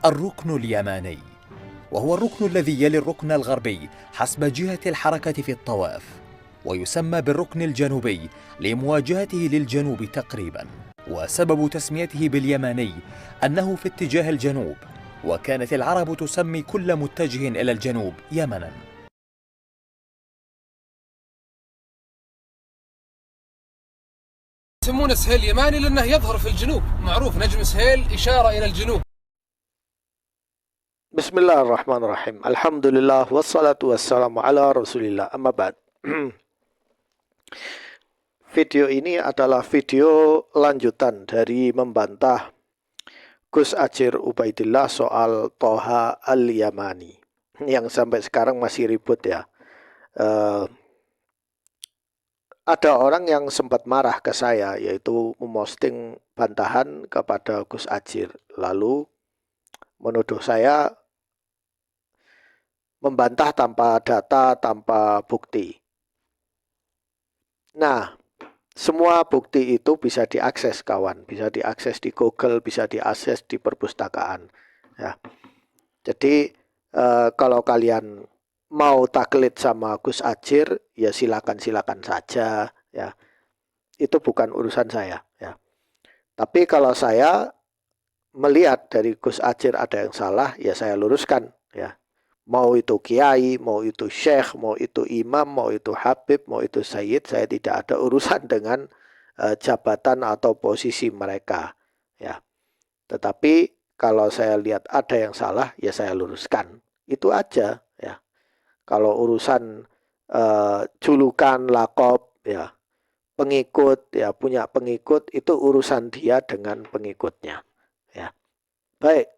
الركن اليماني، وهو الركن الذي يلي الركن الغربي حسب جهة الحركة في الطواف، ويسمى بالركن الجنوبي لمواجهته للجنوب تقريبا. وسبب تسميته باليماني أنه في اتجاه الجنوب، وكانت العرب تسمي كل متجه إلى الجنوب يمنا. يسمونه سهيل يماني لأنه يظهر في الجنوب، معروف نجم سهيل إشارة إلى الجنوب. Bismillahirrahmanirrahim. Alhamdulillah wassalatu wassalamu ala Rasulillah. Amma ba'd. Video ini adalah video lanjutan dari membantah Gus Achir Ubaidillah soal Thaha Al-Yamani yang sampai sekarang masih ribut ya. Ada orang yang sempat marah ke saya, yaitu memosting bantahan kepada Gus Achir, lalu menuduh saya membantah tanpa data, tanpa bukti. Nah, semua bukti itu bisa diakses kawan, bisa diakses di Google, bisa diakses di perpustakaan. Ya. Jadi kalau kalian mau taklid sama Gus Achir, ya silakan saja. Ya, itu bukan urusan saya. Ya. Tapi kalau saya melihat dari Gus Achir ada yang salah, ya saya luruskan. Ya. Mau itu kiai, mau itu syekh, mau itu imam, mau itu habib, mau itu sayyid, saya tidak ada urusan dengan jabatan atau posisi mereka. Ya. Tetapi kalau saya lihat ada yang salah, ya saya luruskan. Itu aja. Ya. Kalau urusan julukan, lakob, ya pengikut, ya punya pengikut, itu urusan dia dengan pengikutnya. Ya. Baik.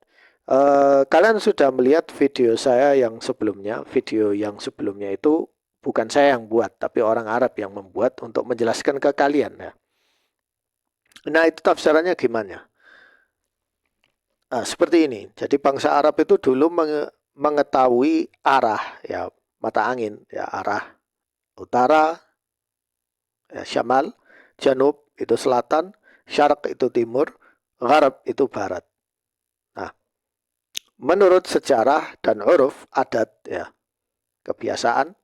Kalian sudah melihat video saya yang sebelumnya. Video yang sebelumnya itu bukan saya yang buat, tapi orang Arab yang membuat untuk menjelaskan ke kalian ya. Nah, itu tafsirannya gimana? Nah, seperti ini. Jadi bangsa Arab itu dulu mengetahui arah ya, mata angin ya, arah utara ya, syamal, janub itu selatan, syarq itu timur, gharab itu barat. Menurut sejarah dan uruf adat ya, kebiasaan,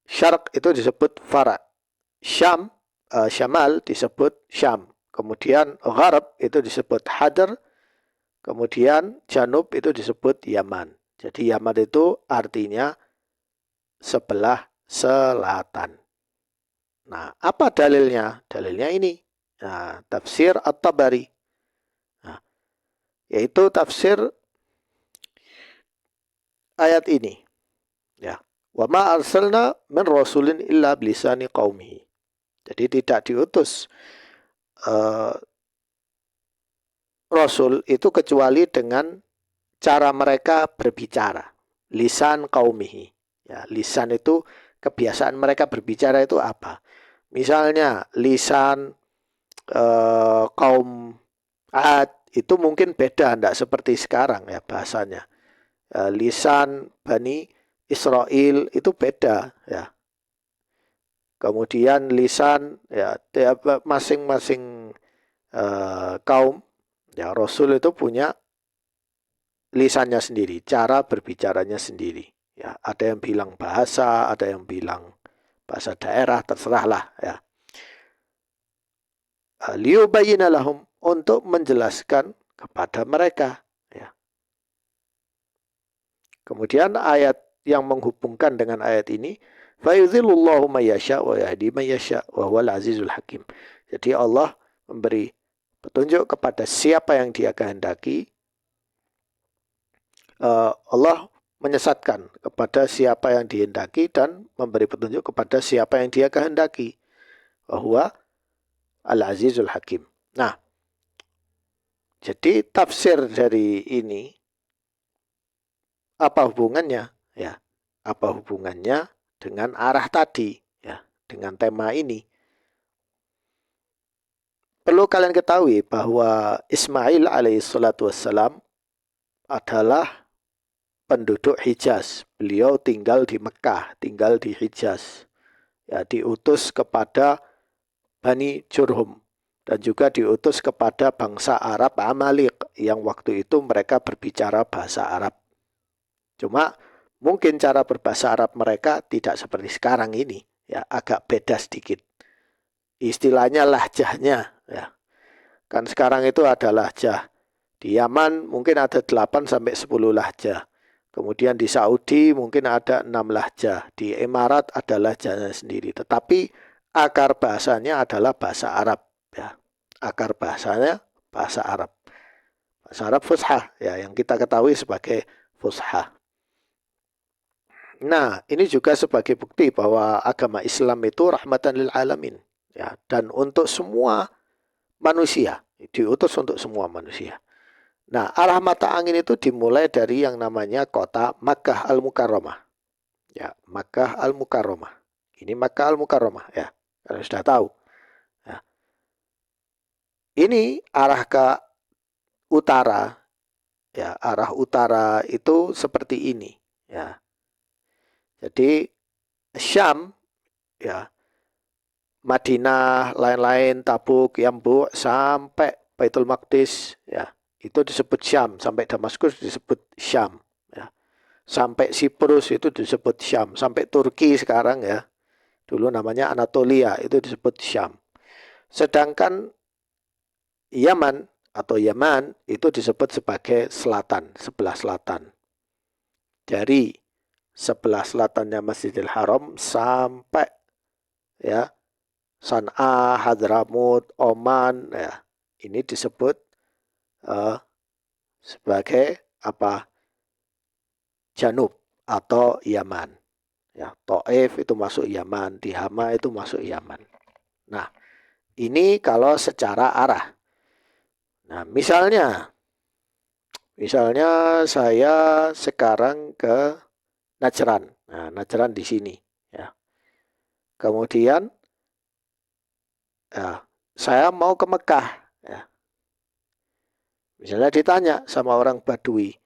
syarq itu disebut fara, syamal disebut syam, kemudian gharab itu disebut hadar, kemudian janub itu disebut yaman. Jadi yaman itu artinya sebelah selatan. Nah, apa dalilnya? Dalilnya ini. Nah, tafsir At-Tabari. Nah, yaitu tafsir ayat ini. Ya. Wa ma arsalna min rasulin illa bilisani qaumihi. Jadi tidak diutus rasul itu kecuali dengan cara mereka berbicara. Lisan qaumihi. Ya, lisan itu kebiasaan mereka berbicara itu apa? Misalnya lisan kaum Ad itu mungkin beda, tidak seperti sekarang ya bahasanya. Lisan Bani Israel itu beda ya. Kemudian lisan ya masing-masing kaum ya, Rasul itu punya lisannya sendiri, cara berbicaranya sendiri ya. Ada yang bilang bahasa, ada yang bilang bahasa daerah, terserahlah ya. Liyubayyina lahum, untuk menjelaskan kepada mereka. Kemudian ayat yang menghubungkan dengan ayat ini, fayudhillullahu may yasha wa yahdi may yasha wa huwal azizul hakim. Jadi Allah memberi petunjuk kepada siapa yang Dia kehendaki. Allah menyesatkan kepada siapa yang dihendaki dan memberi petunjuk kepada siapa yang Dia kehendaki. Wa huwa al-azizul hakim. Nah, jadi tafsir dari ini apa hubungannya? Ya, apa hubungannya dengan arah tadi? Ya, dengan tema ini. Perlu kalian ketahui bahwa Ismail alaihissalatu wassalam adalah penduduk Hijaz. Beliau tinggal di Mekah, tinggal di Hijaz. Ya, diutus kepada Bani Jurhum. dan juga diutus kepada bangsa Arab Amalik yang waktu itu mereka berbicara bahasa Arab. Cuma mungkin cara berbahasa Arab mereka tidak seperti sekarang ini, ya, agak beda sedikit. Istilahnya lahjahnya, ya. Kan sekarang itu ada lahjah. Di Yaman mungkin ada 8 sampai 10 lahjah. Kemudian di Saudi mungkin ada 6 lahjah. Di Emirat ada lahjahnya sendiri. Tetapi akar bahasanya adalah bahasa Arab, ya. Akar bahasanya bahasa Arab. Bahasa Arab Fushah, ya, yang kita ketahui sebagai Fushah. Nah, ini juga sebagai bukti bahwa agama Islam itu rahmatan lil alamin, ya, dan untuk semua manusia, diutus untuk semua manusia. Nah, arah mata angin itu dimulai dari yang namanya kota Makkah Al-Mukarramah. Ya, Makkah Al-Mukarramah. Ini Makkah Al-Mukarramah, ya. Kalian sudah tahu. Ya. Ini arah ke utara, ya, arah utara itu seperti ini, ya. Jadi Syam, ya, Madinah, lain-lain, Tabuk, Yambu, sampai Baitul Maqdis, ya, itu disebut Syam. Sampai Damaskus disebut Syam, ya. Sampai Siprus itu disebut Syam. Sampai Turki sekarang, ya, dulu namanya Anatolia, itu disebut Syam. Sedangkan Yaman atau Yaman itu disebut sebagai selatan, sebelah selatan. Dari sebelah selatannya Masjidil Haram sampai, ya, San'a, Hadramut, Oman, ya, ini disebut sebagai apa? Janub atau Yaman. Ya, Taif itu masuk Yaman, Tihama itu masuk Yaman. Nah, ini kalau secara arah. Nah, misalnya saya sekarang ke Najran. Nah, Najran di sini, ya. Kemudian, ya, saya mau ke Mekah, ya. Misalnya ditanya sama orang Badui,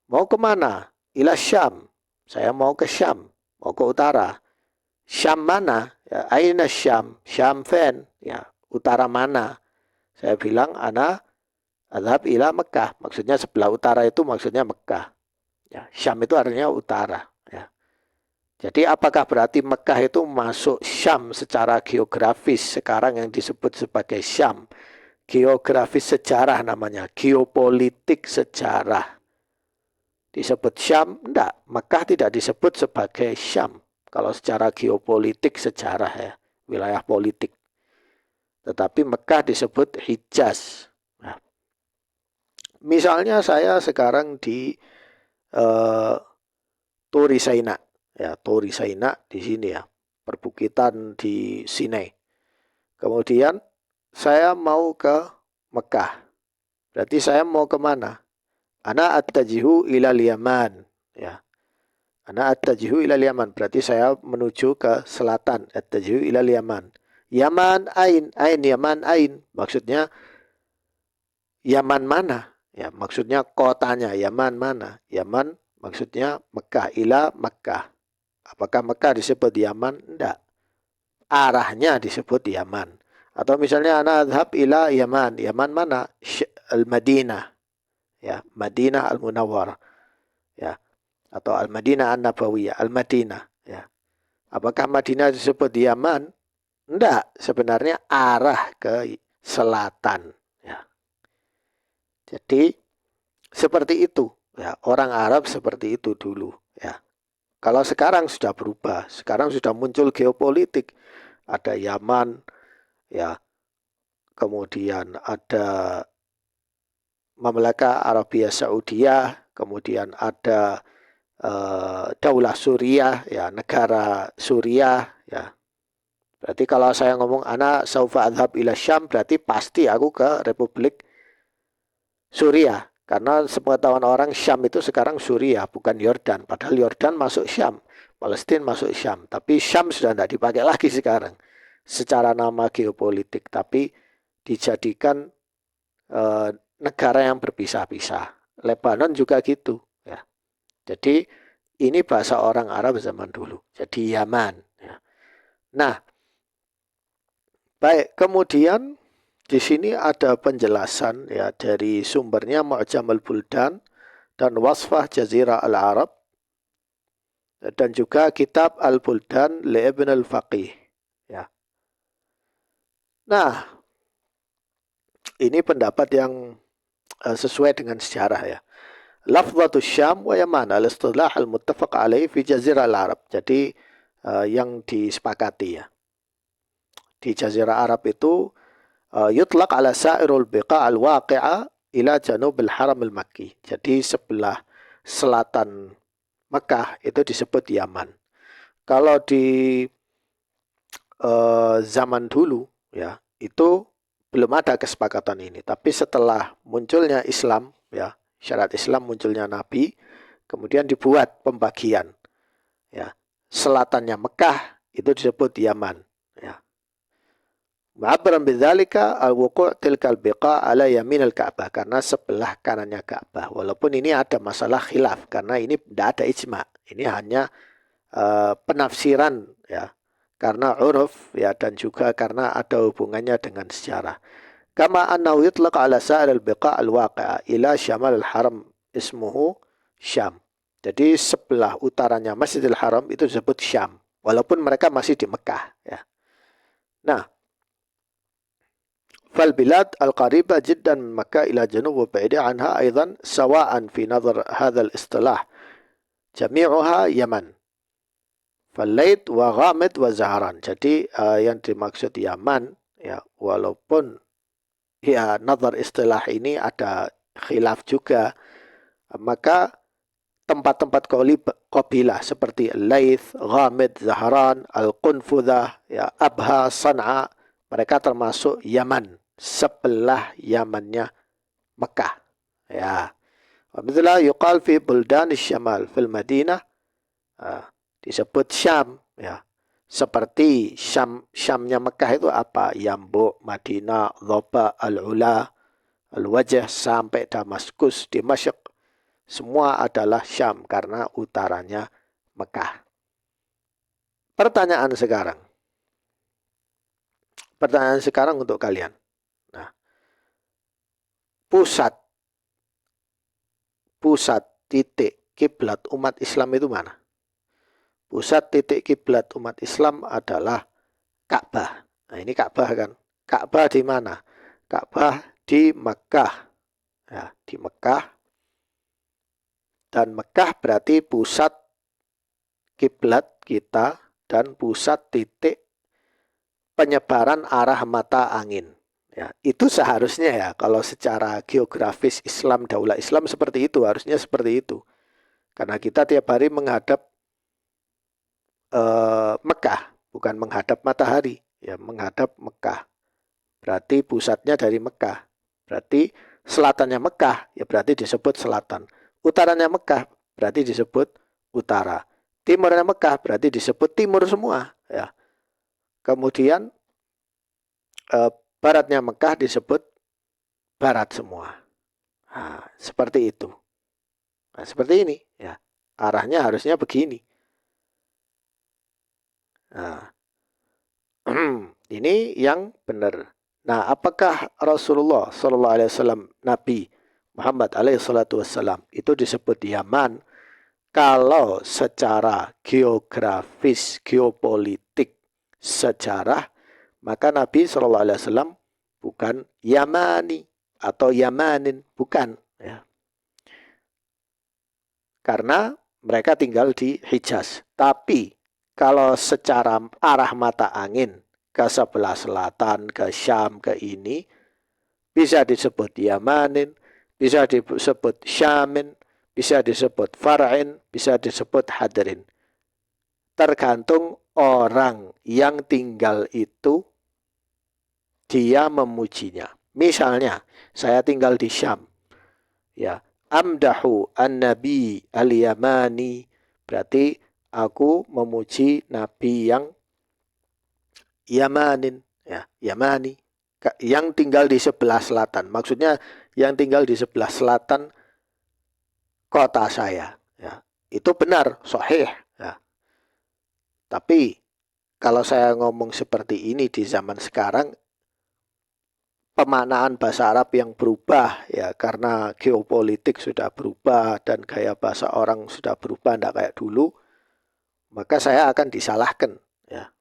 mau kemana? Ila Syam. Saya mau ke Syam, mau ke utara. Syam mana? Ya, aina Syam? Syam fen. Ya, utara mana? Saya bilang, ana adhab ila Mekah. Maksudnya sebelah utara itu maksudnya Mekah. Ya, Syam itu artinya utara. Ya. Jadi apakah berarti Mekah itu masuk Syam secara geografis sekarang yang disebut sebagai Syam? Geografis sejarah namanya, geopolitik sejarah. Disebut Syam? Enggak, Mekah tidak disebut sebagai Syam. Kalau secara geopolitik sejarah, ya, wilayah politik. Tetapi Mekah disebut Hijaz. Nah, misalnya saya sekarang di Turi Saina. Ya, Turi Saina di sini, ya, perbukitan di Sinai. Kemudian saya mau ke Mekah. Berarti saya mau ke mana? Ana attajihu ilal Yaman, ya. Ana attajihu ilal Yaman, berarti saya menuju ke selatan. Attajihu ilal Yaman. Yaman ain, Yaman ain. Maksudnya Yaman mana? Ya, maksudnya kotanya Yaman mana? Yaman maksudnya Mekah, ila Mekah. Apakah Mekah disebut Yaman? Enggak. Arahnya disebut Yaman. Atau misalnya ana adhab ila Yaman. Yaman mana? Al-Madinah. Ya, Madinah Al-Munawwarah. Ya. Atau Al-Madinah An-Nabawiyah, Al-Madinah, ya. Apakah Madinah disebut Yaman? Enggak, sebenarnya arah ke selatan, ya. Jadi seperti itu, ya. Orang Arab seperti itu dulu, ya. Kalau sekarang sudah berubah, sekarang sudah muncul geopolitik. Ada Yaman, ya. Kemudian ada Mamlaka Arabia Saudiyah, kemudian ada Daulah Suriah, ya, negara Suriah, ya. Berarti kalau saya ngomong ana saufa adhab ila Syam, berarti pasti aku ke Republik Suriah. Karena sepengetahuan orang Syam itu sekarang Suriah, bukan Yordan. Padahal Yordan masuk Syam, Palestina masuk Syam. Tapi Syam sudah tidak dipakai lagi sekarang secara nama geopolitik. Tapi dijadikan negara yang berpisah-pisah. Lebanon juga gitu, ya. Jadi ini bahasa orang Arab zaman dulu. Jadi Yaman, ya. Nah, baik, kemudian di sini ada penjelasan ya dari sumbernya Mu'jamul Buldan dan Wasfah Jazirah Al-Arab dan juga kitab Al-Buldan li Ibn Al-Faqih ya. Nah, ini pendapat yang sesuai dengan sejarah ya. Lafzatus Syam wa Yaman al-istilah al-muttafaq alaih fi Jazirah Al-Arab. Jadi yang disepakati ya. Di Jazirah Arab itu yutlaq ala sa'irul biqa' al-waqi'a ila janub al-haram al-makki. Jadi sebelah selatan Mekah itu disebut Yaman. Kalau di zaman dulu ya, itu belum ada kesepakatan ini. Tapi setelah munculnya Islam ya, syariat Islam, munculnya Nabi, kemudian dibuat pembagian ya. Selatannya Mekah itu disebut Yaman ya. Ma'abran bidzalika al-wuqu' tilkal biqa' ala yamin al-Ka'bah, karena sebelah kanannya Ka'bah. Walaupun ini ada masalah khilaf karena ini tidak ada ijma'. Ini hanya penafsiran ya. Karena uruf ya, dan juga karena ada hubungannya dengan sejarah. Kama annahu yutlaq ala sa'ir al-biqa' al-waqi'a ila syamal al-haram ismuhu Syam. Jadi sebelah utaranya Masjidil Haram itu disebut Syam, walaupun mereka masih di Mekah ya. Nah, fal bilad al-qaribah jiddan min Makkah ila janub wa ba'ida anha aidan sawa'an fi nazar hadha al-istilah jami'uha Yaman. Fal-Laid wa Ghamid wa Zaharan. Jadi yang dimaksud Yaman ya, walaupun ya nazar istilah ini ada khilaf juga, maka tempat-tempat qabilah seperti Laith, Ghamid, Zaharan, Al-Qunfudah, ya, Abha, San'a, mereka termasuk Yaman, sebelah Yamannya Mekah. Ya. Wabitulah yuqal fi buldan syamal fil Madinah, disebut Syam ya. Seperti Syamnya Mekah itu apa? Yambu, Madinah, Dhoba, Al-Ula, Al-Wajah sampai Damaskus, Dimashq. Semua adalah Syam karena utaranya Mekah. Pertanyaan sekarang untuk kalian. Nah, pusat titik kiblat umat Islam itu mana? Pusat titik kiblat umat Islam adalah Ka'bah. Nah, ini Ka'bah kan. Ka'bah di mana? Ka'bah di Mekah. Ya, di Mekah. Dan Mekah berarti pusat kiblat kita dan pusat titik penyebaran arah mata angin. Ya, itu seharusnya ya, kalau secara geografis Islam, daulah Islam seperti itu, harusnya seperti itu. Karena kita tiap hari menghadap Mekah, bukan menghadap matahari, ya menghadap Mekah. Berarti pusatnya dari Mekah. Berarti selatannya Mekah, ya berarti disebut selatan. Utaranya Mekah berarti disebut utara. Timurnya Mekah berarti disebut timur semua. Ya. Kemudian baratnya Mekah disebut barat semua. Nah, seperti itu. Nah, seperti ini. Ya. Arahnya harusnya begini. Nah, ini yang benar. Nah, apakah Rasulullah SAW, Nabi Muhammad SAW itu disebut Yaman? Kalau secara geografis, geopolitik, sejarah, maka Nabi SAW bukan Yamani atau Yamanin, bukan. Ya. Karena mereka tinggal di Hijaz. Tapi kalau secara arah mata angin ke sebelah selatan, ke Syam, ke ini, bisa disebut Yamanin, bisa disebut Syamin, bisa disebut Far'in, bisa disebut Hadrin. Tergantung orang yang tinggal itu, dia memujinya. Misalnya, saya tinggal di Syam. Ya, amdahu an-nabi al-yamani, berarti aku memuji nabi yang Yamanin, ya, Yamani, yang tinggal di sebelah selatan. Maksudnya yang tinggal di sebelah selatan kota saya. Ya, itu benar, sahih. Ya. Tapi kalau saya ngomong seperti ini di zaman sekarang, pemaknaan bahasa Arab yang berubah ya karena geopolitik sudah berubah dan gaya bahasa orang sudah berubah tidak kayak dulu, maka saya akan disalahkan ya.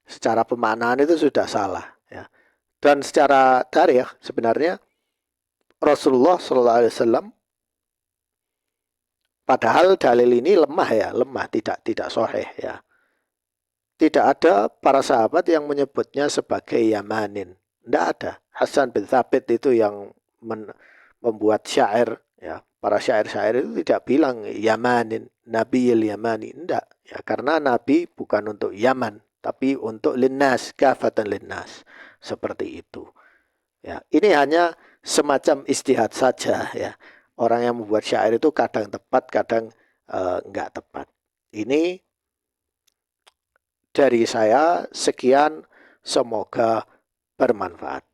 Secara pemaknaan itu sudah salah ya. Dan secara tarikh sebenarnya Rasulullah SAW, padahal dalil ini lemah, tidak sahih ya. Tidak ada para sahabat yang menyebutnya sebagai Yamanin. Tidak ada. Hasan bin Thabit itu yang membuat syair ya. Para syair-syair itu tidak bilang Yamanin, Nabiyil Yamani. Tidak ya, karena Nabi bukan untuk Yaman, tapi untuk linnas, kafatan linnas. Seperti itu. Ya, ini hanya semacam istihad saja ya. Orang yang membuat syair itu kadang tepat, kadang enggak tepat. Ini dari saya, sekian, semoga bermanfaat.